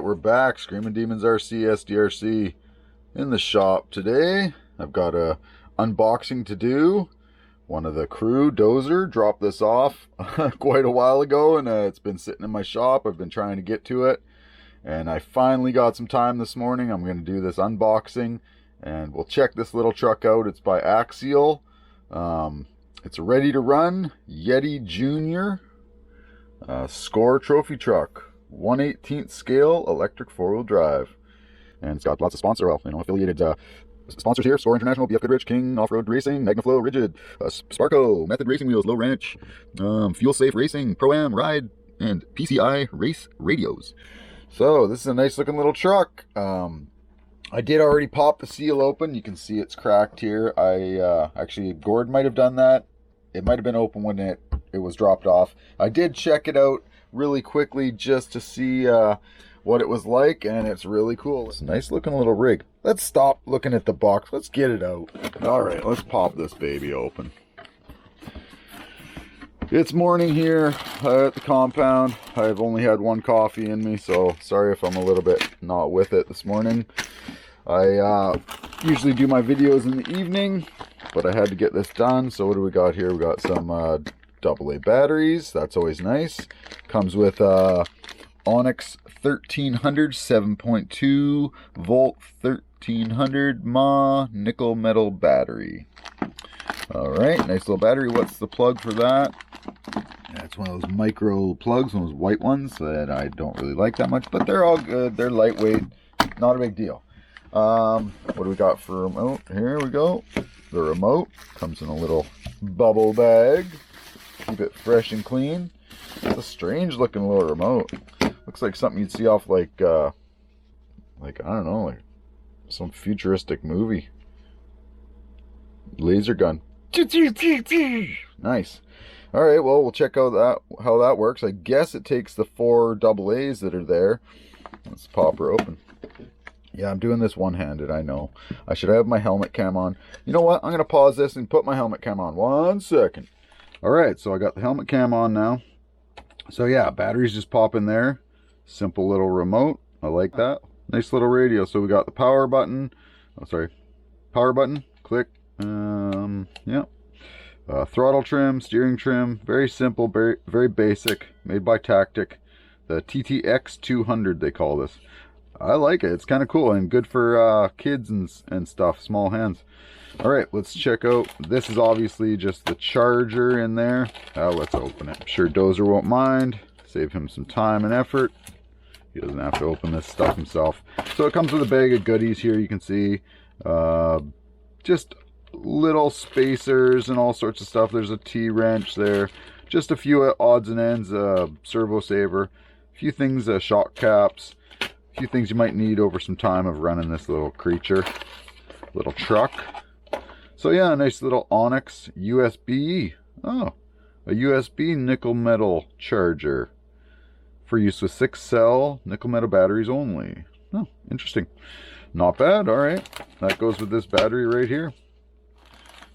we're back. Screaming Demons RC, SDRC in the shop today. I've got a unboxing to do. One of the crew, Dozer, dropped this off quite a while ago, and it's been sitting in my shop. I've been trying to get to it, and I finally got some time this morning. I'm going to do this unboxing, and we'll check this little truck out. It's by Axial. It's a ready-to-run YETI JR Score trophy truck, 1/18 scale electric 4-wheel drive, and it's got lots of affiliated sponsors here: Score International, BF Goodrich, King Off-Road Racing, Magnaflow Rigid, Sparco, Method Racing Wheels, Low Ranch, Fuel Safe Racing, Pro-Am Ride, and PCI Race Radios. So this is a nice looking little truck. I did already pop the seal open. You can see it's cracked here. Actually, Gord might have done that. It might have been open when it was dropped off. I did check it out really quickly just to see what it was like, and it's really cool. It's a nice looking little rig. Let's stop looking at the box. Let's get it out. All right, let's pop this baby open. It's morning here at the compound. I've only had one coffee in me, so sorry if I'm a little bit not with it this morning. I usually do my videos in the evening, but I had to get this done. So what do we got here? We got some AA batteries. That's always nice. Comes with Onyx 1300 7.2 volt 1300 mAh nickel metal battery. All right, nice little battery. What's the plug for that? It's one of those micro plugs, one of those white ones that I don't really like that much, but they're all good. They're lightweight, not a big deal. What do we got for remote? Here we go. The remote comes in a little bubble bag. Keep it fresh and clean. It's a strange looking little remote. Looks like something you'd see off like I don't know, like some futuristic movie. Laser gun. Nice. All right, well, we'll check out how that works. I guess it takes the 4 AA's that are there. Let's pop her open. Yeah, I'm doing this one-handed, I know. I should have my helmet cam on. You know what? I'm going to pause this and put my helmet cam on. 1 second. All right, so I got the helmet cam on now. So yeah, batteries just pop in there. Simple little remote. I like that. Nice little radio. So we got the power button. Oh, sorry. Power button. Click. Yeah. Throttle trim, steering trim. Very simple, very basic. Made by Tactic. The TTX 200 they call this. I like it. It's kind of cool and good for kids and stuff, small hands. All right, let's check out. This is obviously just the charger in there. Let's open it. I'm sure Dozer won't mind. Save him some time and effort. He doesn't have to open this stuff himself. So it comes with a bag of goodies here. You can see just little spacers and all sorts of stuff. There's a T-wrench there. Just a few odds and ends. Servo saver. A few things, shock caps. Few things you might need over some time of running this little creature, little truck. So yeah, a nice little Onyx USB. Oh, a USB nickel metal charger for use with 6-cell nickel metal batteries only. Oh, interesting. Not bad. All right, that goes with this battery right here.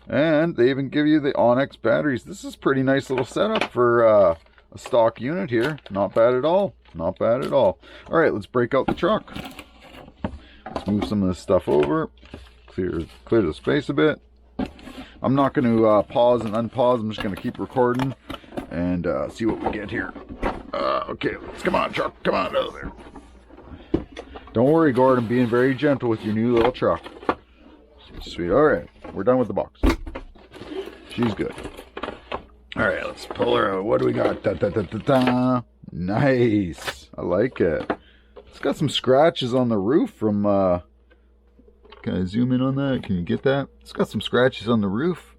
And they even give you the Onyx batteries. This is pretty nice little setup for a stock unit here. Not bad at all. Not bad at all. All right, let's break out the truck. Let's move some of this stuff over. Clear the space a bit. I'm not going to pause and unpause. I'm just going to keep recording and see what we get here. Okay, come on, truck. Come on out of there. Don't worry, Gord. I'm being very gentle with your new little truck. Sweet. All right, we're done with the box. She's good. All right, let's pull her out. What do we got? Da, da, da, da, da. Nice. I like it. It's got some scratches on the roof from, can I zoom in on that? Can you get that? It's got some scratches on the roof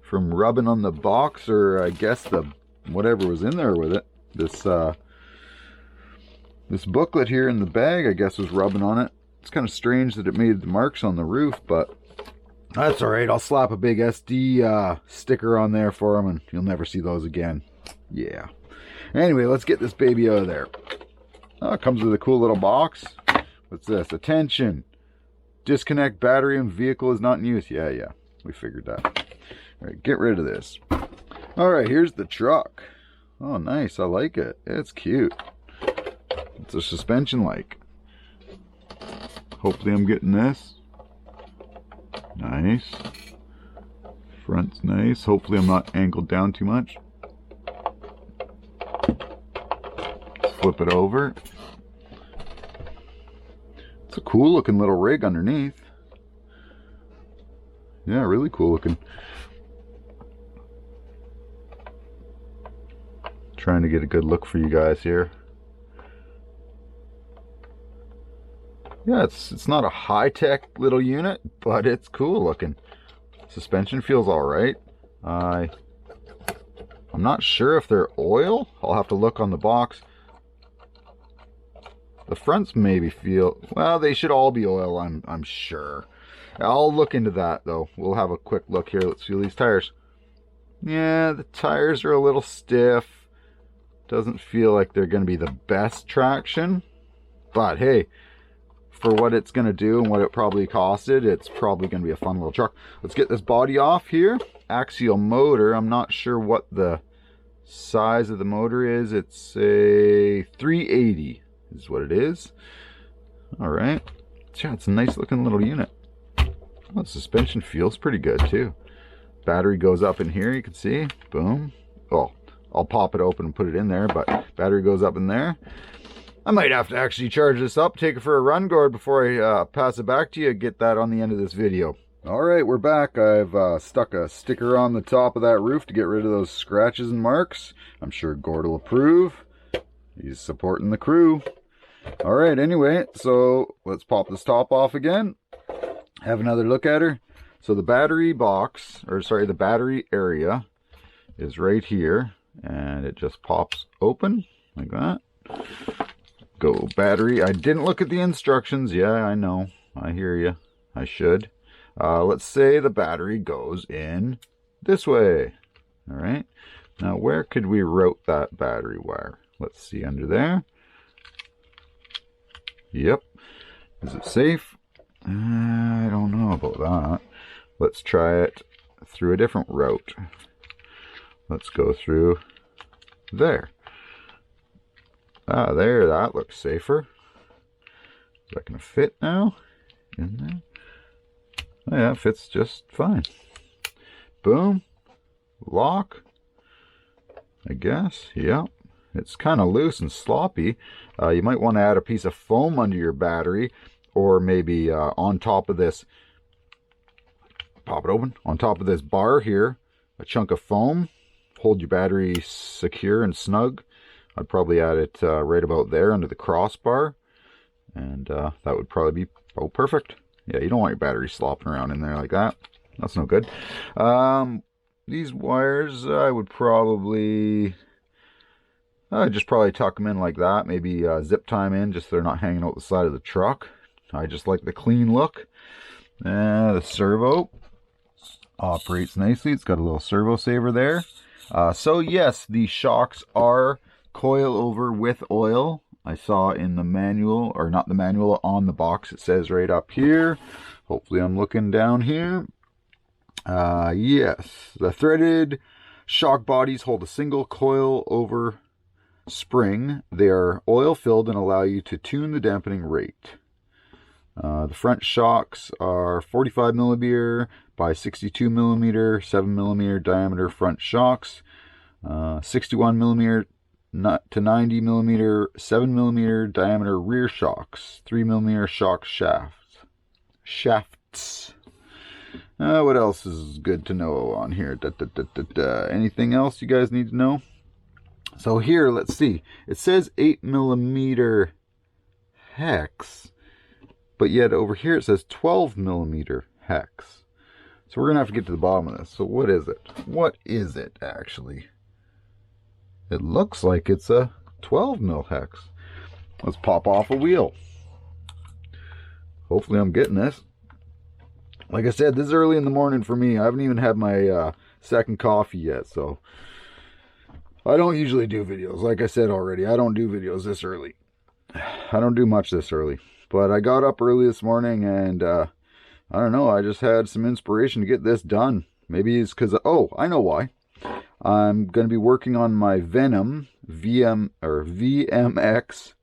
from rubbing on the box, or I guess the whatever was in there with it. This booklet here in the bag, I guess, was rubbing on it. It's kind of strange that it made the marks on the roof, but that's all right. I'll slap a big SD sticker on there for them, and you'll never see those again. Yeah. Anyway, let's get this baby out of there. Oh, it comes with a cool little box. What's this? Attention. Disconnect battery and vehicle is not in use. Yeah, we figured that. All right, get rid of this. All right, here's the truck. Oh, nice. I like it. It's cute. It's a suspension like. Hopefully I'm getting this. Nice. Front's nice. Hopefully I'm not angled down too much. Flip it over. It's a cool looking little rig underneath. Yeah, really cool looking. Trying to get a good look for you guys here. Yeah, it's not a high-tech little unit, but it's cool looking. Suspension feels alright. I'm not sure if they're oil. I'll have to look on the box. The fronts maybe feel, well, they should all be oil, I'm sure. I'll look into that though. We'll have a quick look here. Let's feel these tires. Yeah, the tires are a little stiff. Doesn't feel like they're going to be the best traction. But hey, for what it's going to do and what it probably costed, it's probably going to be a fun little truck. Let's get this body off here. Axial motor. I'm not sure what the size of the motor is. It's a 380 is what it is. All right. Yeah, it's a nice looking little unit. Well, the suspension feels pretty good too. Battery goes up in here, you can see. Boom. Oh, I'll pop it open and put it in there, but battery goes up in there. I might have to actually charge this up, take it for a run, Gord, before I pass it back to you, get that on the end of this video. Alright, we're back. I've stuck a sticker on the top of that roof to get rid of those scratches and marks. I'm sure Gord will approve. He's supporting the crew. Alright, anyway, so let's pop this top off again. Have another look at her. So the battery box, or sorry, the battery area is right here. And it just pops open like that. Go battery. I didn't look at the instructions. Yeah, I know. I hear you. I should. Let's say the battery goes in this way. All right. Now, where could we route that battery wire? Let's see under there. Yep. Is it safe? I don't know about that. Let's try it through a different route. Let's go through there. Ah, there, that looks safer. Is that going to fit now? In there? Oh, yeah, it fits just fine. Boom. Lock. I guess. Yep. It's kind of loose and sloppy. You might want to add a piece of foam under your battery, or maybe on top of this, pop it open, on top of this bar here, a chunk of foam. Hold your battery secure and snug. I'd probably add it right about there under the crossbar, and that would probably be perfect. Yeah, you don't want your battery slopping around in there like that. That's no good. These wires, I would probably just tuck them in like that. Maybe zip tie them in just so they're not hanging out the side of the truck. I just like the clean look. The servo operates nicely. It's got a little servo saver there. So yes, the shocks are coil over with oil. I saw in the manual, or not the manual, on the box it says right up here. Hopefully I'm looking down here. Yes, the threaded shock bodies hold a single coil over spring. They are oil filled and allow you to tune the dampening rate. The front shocks are 45 millimeter by 62 millimeter, 7 millimeter diameter front shocks, 61 millimeter to 90 millimeter, 7 millimeter diameter rear shocks, 3 millimeter shock shafts. What else is good to know on here? Anything else you guys need to know? So here, let's see. It says 8 millimeter hex, but yet over here it says 12 millimeter hex. So we're going to have to get to the bottom of this. So what is it? What is it actually? It looks like it's a 12 mil hex. Let's pop off a wheel. Hopefully I'm getting this. Like I said, this is early in the morning for me. I haven't even had my second coffee yet, so I don't usually do videos. Like I said already, I don't do videos this early. I don't do much this early. But I got up early this morning and I don't know, I just had some inspiration to get this done. Maybe it's because, oh, I know why. I'm going to be working on my Venom VMX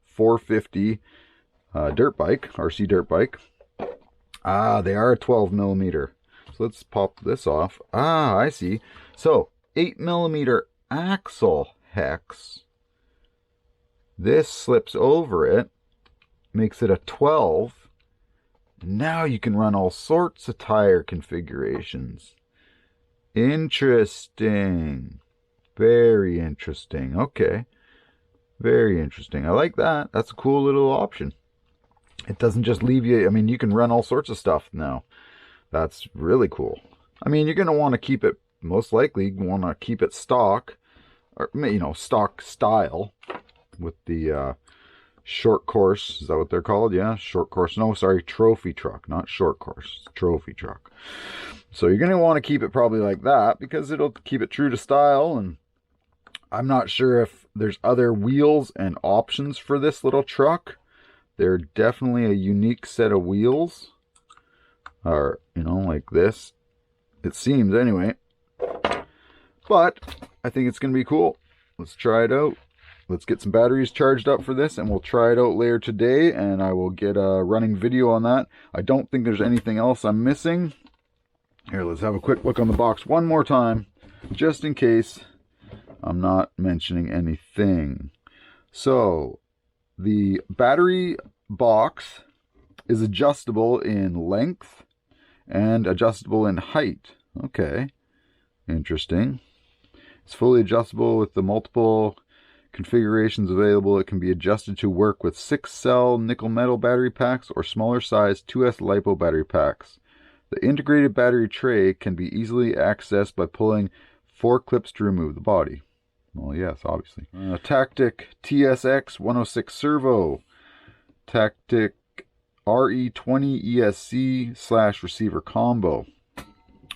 450 dirt bike, RC dirt bike. Ah, they are 12 millimeter. So let's pop this off. Ah, I see. So 8 millimeter axle hex. This slips over it, makes it a 12. Now you can run all sorts of tire configurations. Interesting. Very interesting. Okay. Very interesting. I like that. That's a cool little option. It doesn't just leave you, I mean, you can run all sorts of stuff now. That's really cool. I mean, you're going to want to keep it, most likely, want to keep it stock, or, you know, stock style with the short course. Is that what they're called? Yeah, short course. No, sorry, trophy truck, not short course. Trophy truck. So you're going to want to keep it probably like that because it'll keep it true to style. And I'm not sure if there's other wheels and options for this little truck. They're definitely a unique set of wheels. Or, you know, like this. It seems, anyway. But I think it's going to be cool. Let's try it out. Let's get some batteries charged up for this, and we'll try it out later today, and I will get a running video on that. I don't think there's anything else I'm missing. Here, let's have a quick look on the box one more time, just in case I'm not mentioning anything. So, the battery box is adjustable in length and adjustable in height. Okay, interesting. It's fully adjustable with the multiple configurations available. It can be adjusted to work with 6-cell nickel metal battery packs or smaller size 2S LiPo battery packs. The integrated battery tray can be easily accessed by pulling 4 clips to remove the body. Well, yes, obviously. Tactic TSX 106 servo. Tactic RE20 ESC / receiver combo.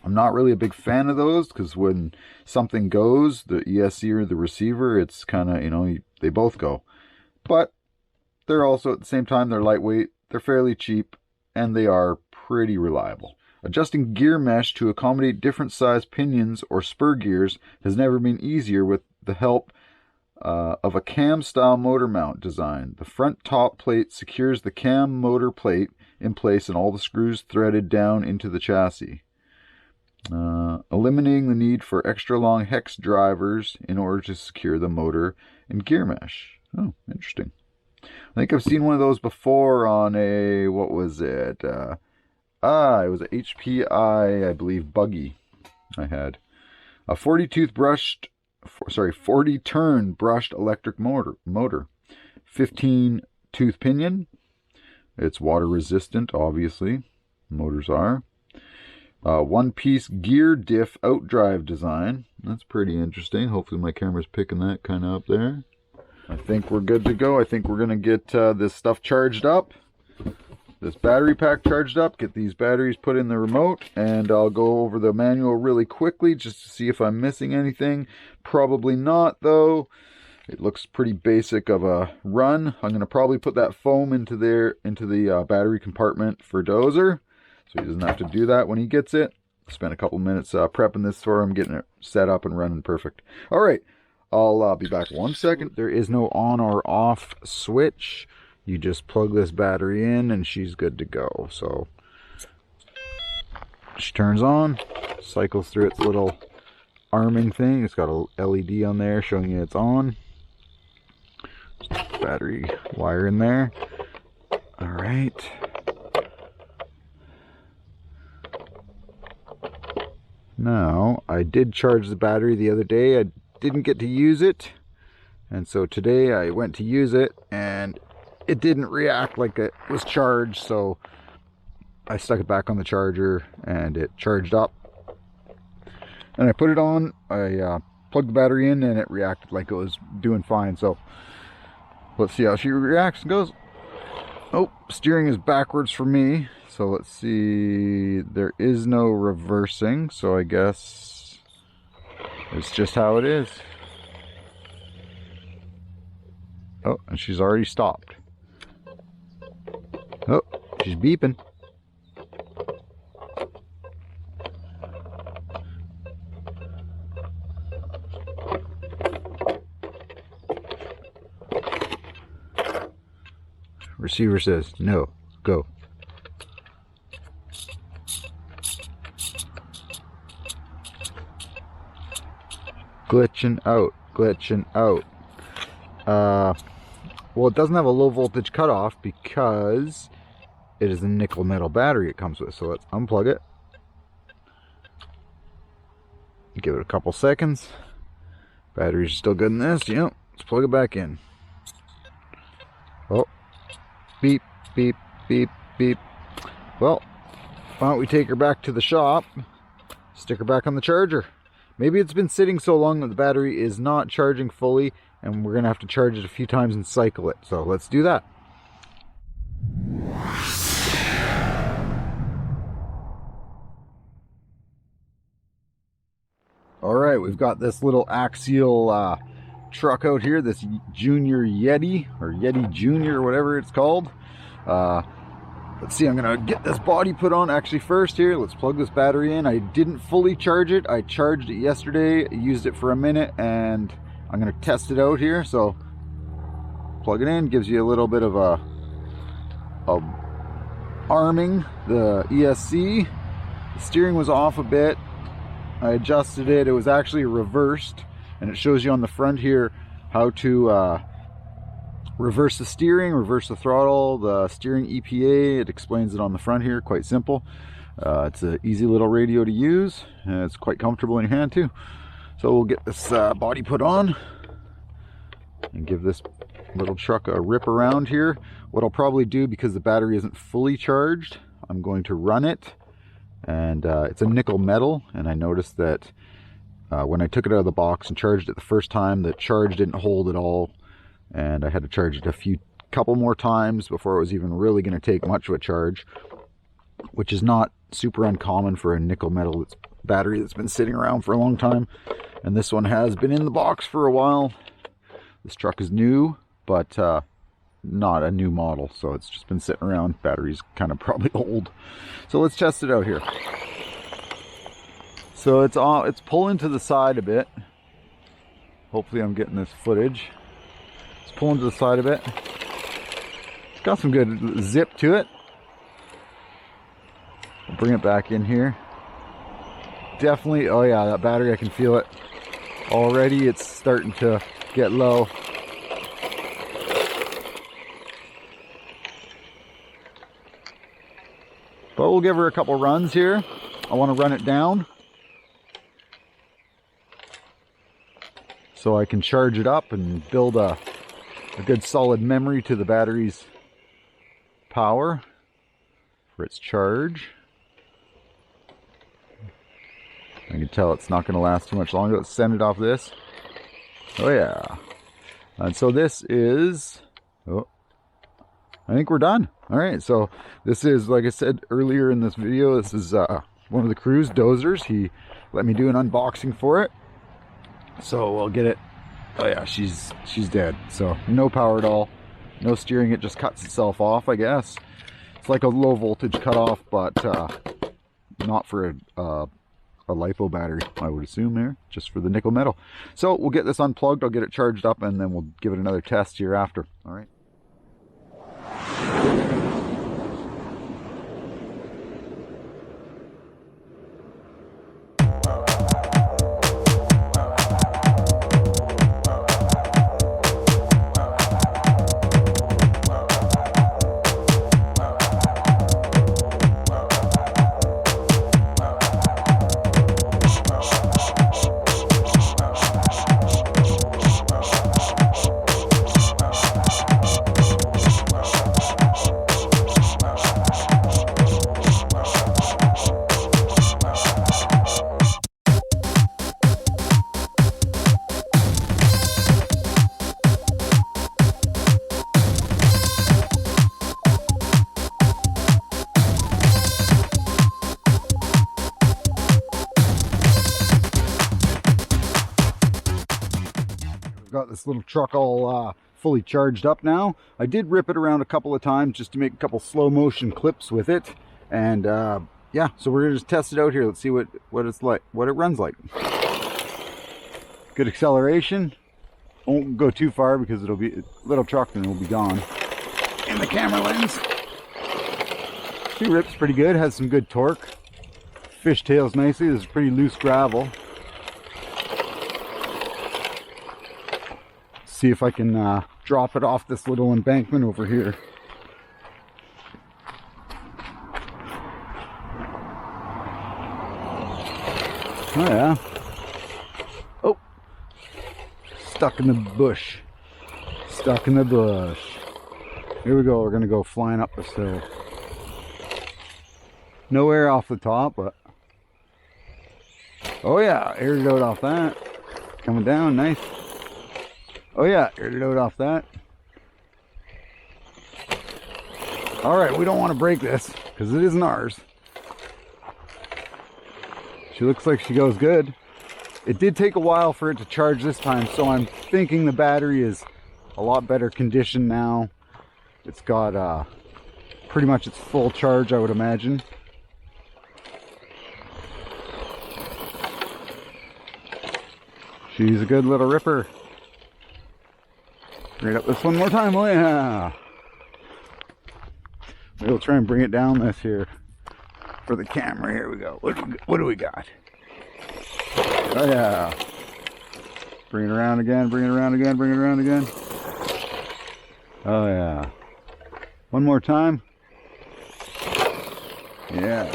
I'm not really a big fan of those because when something goes, the ESC or the receiver, it's kind of, you know, they both go. But they're also, at the same time, they're lightweight, they're fairly cheap, and they are pretty reliable. Adjusting gear mesh to accommodate different size pinions or spur gears has never been easier with the help of a cam-style motor mount design. The front top plate secures the cam motor plate in place and all the screws threaded down into the chassis. Eliminating the need for extra long hex drivers in order to secure the motor and gear mesh. Oh, interesting. I think I've seen one of those before on a, what was it? It was a HPI, I believe, buggy I had. A 40 turn brushed electric motor. 15 tooth pinion. It's water resistant, obviously. Motors are. One-piece gear diff outdrive design. That's pretty interesting. Hopefully my camera's picking that kind of up there. I think we're good to go. I think we're going to get this stuff charged up. This battery pack charged up. Get these batteries put in the remote. And I'll go over the manual really quickly just to see if I'm missing anything. Probably not, though. It looks pretty basic of a run. I'm going to probably put that foam into the battery compartment for Dozer, so he doesn't have to do that when he gets it. Spent a couple minutes prepping this for him, getting it set up and running perfect. All right, I'll be back 1 second. There is no on or off switch. You just plug this battery in and she's good to go. So she turns on, cycles through its little arming thing. It's got a LED on there showing you it's on. Battery wire in there. All right. Now, I did charge the battery the other day. I didn't get to use it. And so today I went to use it and it didn't react like it was charged. So I stuck it back on the charger and it charged up. And I put it on. I plugged the battery in and it reacted like it was doing fine. So let's see how she reacts and goes. Oh, steering is backwards for me. So let's see. There is no reversing. So I guess it's just how it is. Oh, and she's already stopped. Oh, she's beeping. Receiver says, no, go. Glitching out, glitching out. Well, it doesn't have a low voltage cutoff because it is a nickel metal battery it comes with. So let's unplug it. Give it a couple seconds. Batteries are still good in this. Yep. Let's plug it back in. Oh, beep, beep, beep, beep. Well, why don't we take her back to the shop, stick her back on the charger. Maybe it's been sitting so long that the battery is not charging fully, and we're gonna have to charge it a few times and cycle it. So let's do that. All right, we've got this little Axial truck out here, this Junior Yeti, or Yeti Junior, whatever it's called. Let's see, I'm gonna get this body put on. Actually, first here, let's plug this battery in. I didn't fully charge it. I charged it yesterday, used it for a minute, and I'm gonna test it out here. So plug it in, gives you a little bit of a arming the ESC. The steering was off a bit. I adjusted it. It was actually reversed, and it shows you on the front here how to reverse the steering, reverse the throttle, the steering EPA. It explains it on the front here, quite simple. It's an easy little radio to use, and it's quite comfortable in your hand too. So we'll get this body put on and give this little truck a rip around here. What I'll probably do, because the battery isn't fully charged, I'm going to run it. And it's a nickel metal, and I noticed that when I took it out of the box and charged it the first time, the charge didn't hold at all, and I had to charge it a couple more times before it was even really going to take much of a charge, which is not super uncommon for a nickel metal battery that's been sitting around for a long time. And this one has been in the box for a while. This truck is new, but not a new model, so it's just been sitting around. Battery's kind of probably old. So let's test it out here. So it's pulling to the side a bit. Hopefully I'm getting this footage. It's pulling to the side a bit. It's got some good zip to it. I'll bring it back in here. Definitely, oh yeah, that battery, I can feel it already. It's starting to get low. But we'll give her a couple runs here. I want to run it down so I can charge it up and build a good solid memory to the battery's power for its charge. I can tell it's not going to last too much longer. Let's send it off this. Oh yeah. And so this is, oh, I think we're done. All right, so this is, like I said earlier in this video, this is one of the Cruise dozers. He let me do an unboxing for it. So we'll get it. Oh yeah, she's dead. So no power at all, no steering. It just cuts itself off, I guess. It's like a low voltage cutoff, but not for a LiPo battery, I would assume there, just for the nickel metal. So we'll get this unplugged. I'll get it charged up, and then we'll give it another test here after. All right. Got this little truck all fully charged up now. I did rip it around a couple of times just to make a couple slow motion clips with it, and yeah, so we're gonna just test it out here. Let's see what it's like, what it runs like. Good acceleration. Won't go too far because it'll be a little truck and it'll be gone in the camera lens. She rips pretty good, has some good torque, fishtails nicely. This is pretty loose gravel. See if I can drop it off this little embankment over here. Oh yeah. Oh, stuck in the bush. Stuck in the bush. Here we go. We're gonna go flying up this hill. No air off the top, but oh yeah, air load off that. Coming down, nice. Oh yeah, air load off that. All right, we don't want to break this because it isn't ours. She looks like she goes good. It did take a while for it to charge this time, so I'm thinking the battery is a lot better condition now. It's got pretty much its full charge, I would imagine. She's a good little ripper. Right up this one more time. Oh yeah. We'll try and bring it down this here for the camera. Here we go. What do we got? Oh yeah. Bring it around again, bring it around again, bring it around again. Oh yeah. One more time. Yeah.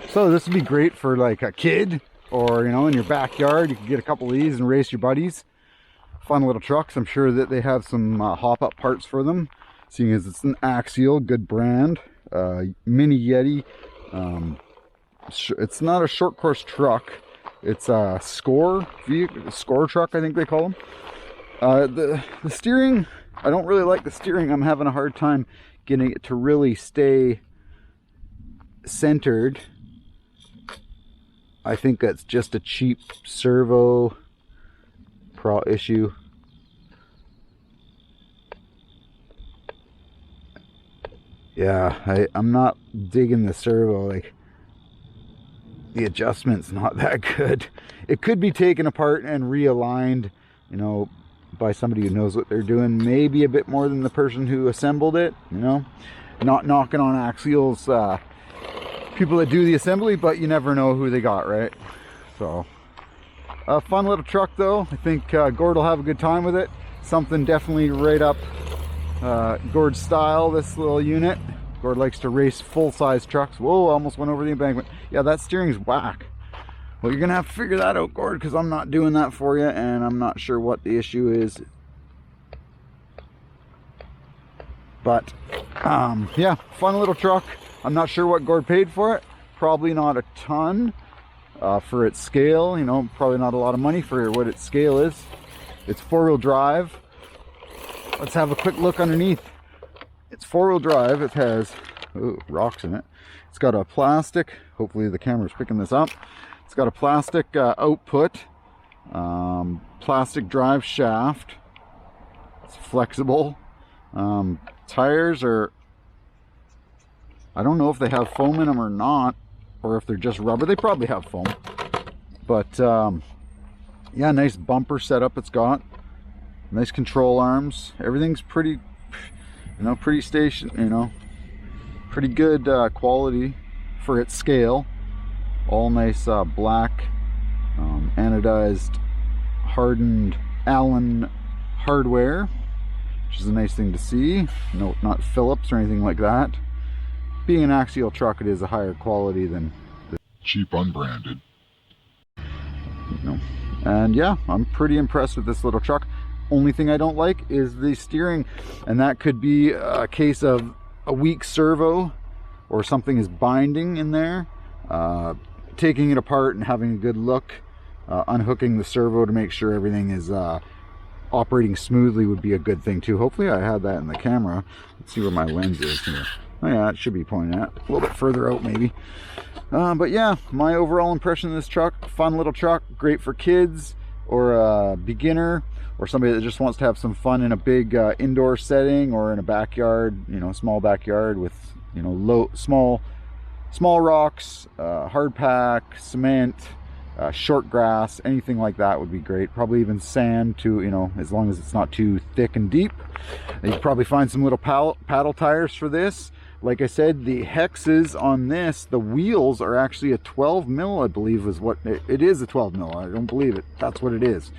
So this would be great for like a kid, or you know, in your backyard. You can get a couple of these and race your buddies. Fun little trucks. I'm sure that they have some hop-up parts for them, seeing as it's an Axial, good brand. Mini Yeti. It's not a short course truck. It's a score truck, I think they call them. The steering, I don't really like the steering. I'm having a hard time getting it to really stay centered. I think that's just a cheap servo issue. Yeah, I'm not digging the servo. Like, the adjustment's not that good. It could be taken apart and realigned, you know, by somebody who knows what they're doing. Maybe a bit more than the person who assembled it, you know. Not knocking on Axial's people that do the assembly, but you never know who they got, right? So, a fun little truck though. I think Gord will have a good time with it. Something definitely right up Gord's style, this little unit. Gord likes to race full-size trucks. Whoa, almost went over the embankment. Yeah, that steering's whack. Well, you're gonna have to figure that out, Gord, because I'm not doing that for you, and I'm not sure what the issue is. But yeah, fun little truck. I'm not sure what Gord paid for it. Probably not a ton for its scale. You know, probably not a lot of money for what its scale is. It's four-wheel drive. Let's have a quick look underneath. It's four-wheel drive. It has rocks in it. It's got a plastic. Hopefully the camera's picking this up. It's got a plastic output, plastic drive shaft. It's flexible. Tires are, I don't know if they have foam in them or not, or if they're just rubber. They probably have foam. But yeah, nice bumper setup it's got. Nice control arms. Everything's pretty, you know, pretty pretty good quality for its scale. All nice black anodized hardened Allen hardware, which is a nice thing to see. No, not Phillips or anything like that. Being an Axial truck, it is a higher quality than the cheap unbranded. You know. And yeah, I'm pretty impressed with this little truck. Only thing I don't like is the steering, and that could be a case of a weak servo or something is binding in there. Taking it apart and having a good look, unhooking the servo to make sure everything is operating smoothly would be a good thing too. Hopefully I had that in the camera. Let's see where my lens is here. Oh yeah, it should be pointing at a little bit further out maybe. But yeah, my overall impression of this truck, fun little truck, great for kids or a beginner or somebody that just wants to have some fun in a big indoor setting or in a backyard, you know, small backyard with, you know, small rocks, hard pack, cement, short grass, anything like that would be great. Probably even sand too, you know, as long as it's not too thick and deep. You could probably find some little paddle tires for this. Like I said, the hexes on this, the wheels are actually a 12 mil, I believe is what it is, a 12 mil. I don't believe it. That's what it is.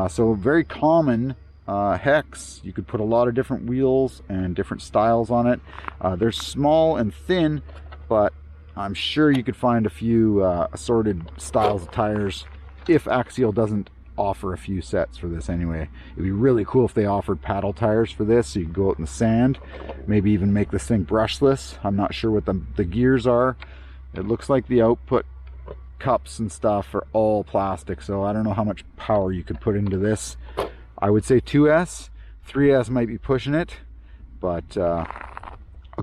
So very common hex. You could put a lot of different wheels and different styles on it. They're small and thin, but I'm sure you could find a few assorted styles of tires if Axial doesn't offer a few sets for this anyway. It'd be really cool if they offered paddle tires for this, so you could go out in the sand, maybe even make this thing brushless. I'm not sure what the gears are. It looks like the output cups and stuff are all plastic, so I don't know how much power you could put into this. I would say 2S. 3S might be pushing it, but a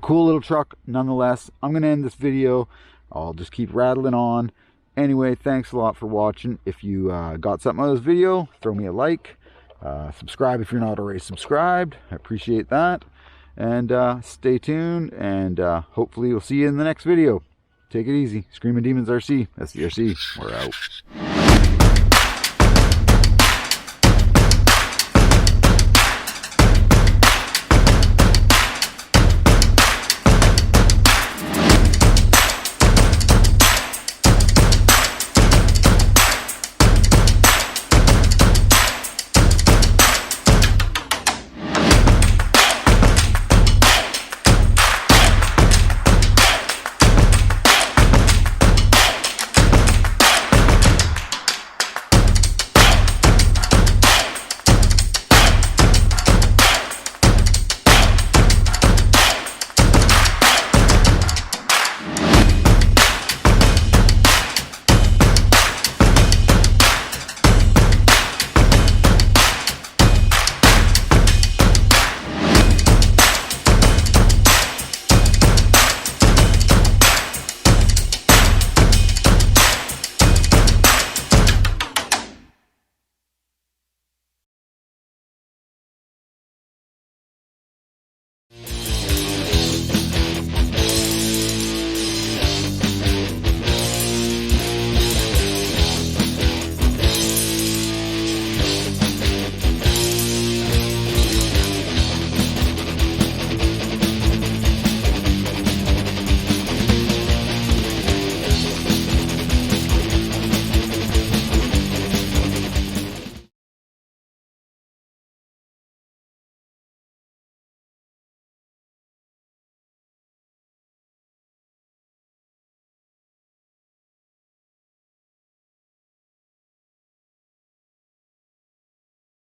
cool little truck nonetheless. I'm gonna end this video. I'll just keep rattling on. Anyway, thanks a lot for watching. If you got something out of this video, throw me a like. Subscribe if you're not already subscribed. I appreciate that. And stay tuned, and hopefully we'll see you in the next video. Take it easy. Screaming Demons RC. SDRC. We're out.